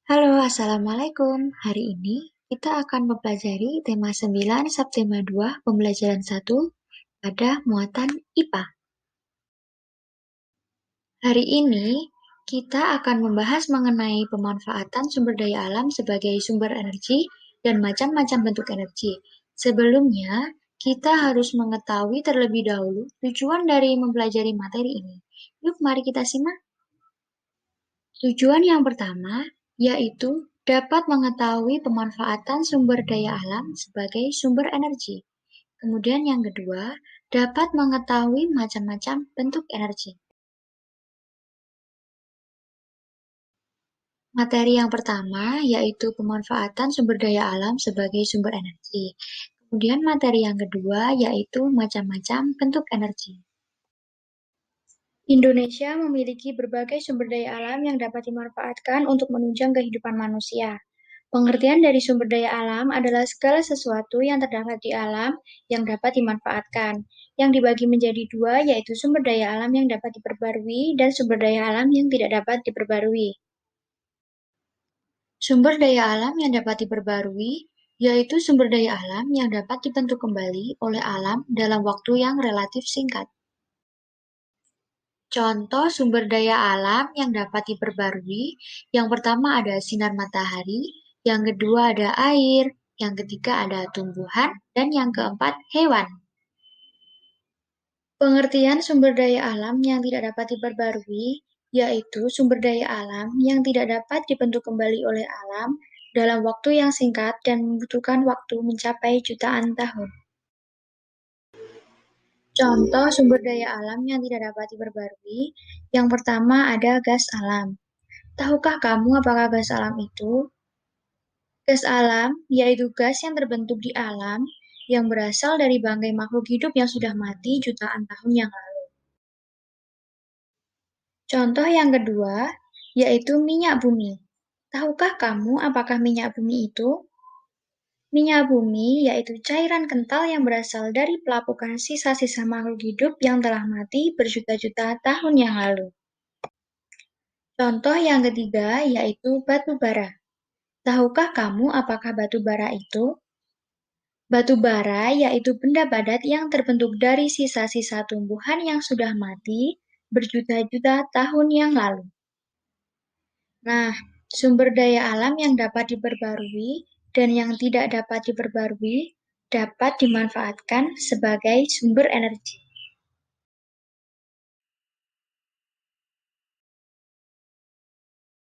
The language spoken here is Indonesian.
Halo, Assalamualaikum. Hari ini kita akan mempelajari tema 9 subtema 2 pembelajaran 1 pada muatan IPA. Hari ini kita akan membahas mengenai pemanfaatan sumber daya alam sebagai sumber energi dan macam-macam bentuk energi. Sebelumnya, kita harus mengetahui terlebih dahulu tujuan dari mempelajari materi ini. Yuk, mari kita simak. Tujuan yang pertama yaitu dapat mengetahui pemanfaatan sumber daya alam sebagai sumber energi. Kemudian yang kedua, dapat mengetahui macam-macam bentuk energi. Materi yang pertama yaitu pemanfaatan sumber daya alam sebagai sumber energi. Kemudian materi yang kedua yaitu macam-macam bentuk energi. Indonesia memiliki berbagai sumber daya alam yang dapat dimanfaatkan untuk menunjang kehidupan manusia. Pengertian dari sumber daya alam adalah segala sesuatu yang terdapat di alam yang dapat dimanfaatkan. Yang dibagi menjadi dua, yaitu sumber daya alam yang dapat diperbarui dan sumber daya alam yang tidak dapat diperbarui. Sumber daya alam yang dapat diperbarui yaitu sumber daya alam yang dapat dibentuk kembali oleh alam dalam waktu yang relatif singkat. Contoh sumber daya alam yang dapat diperbarui, yang pertama ada sinar matahari, yang kedua ada air, yang ketiga ada tumbuhan, dan yang keempat hewan. Pengertian sumber daya alam yang tidak dapat diperbarui, yaitu sumber daya alam yang tidak dapat dibentuk kembali oleh alam dalam waktu yang singkat dan membutuhkan waktu mencapai jutaan tahun. Contoh sumber daya alam yang tidak dapat diperbarui, yang pertama ada gas alam. Tahukah kamu apakah gas alam itu? Gas alam yaitu gas yang terbentuk di alam yang berasal dari bangkai makhluk hidup yang sudah mati jutaan tahun yang lalu. Contoh yang kedua yaitu minyak bumi. Tahukah kamu apakah minyak bumi itu? Minyak bumi yaitu cairan kental yang berasal dari pelapukan sisa-sisa makhluk hidup yang telah mati berjuta-juta tahun yang lalu. Contoh yang ketiga yaitu batu bara. Tahukah kamu apakah batu bara itu? Batu bara yaitu benda padat yang terbentuk dari sisa-sisa tumbuhan yang sudah mati berjuta-juta tahun yang lalu. Nah, sumber daya alam yang dapat diperbarui dan yang tidak dapat diperbarui dapat dimanfaatkan sebagai sumber energi.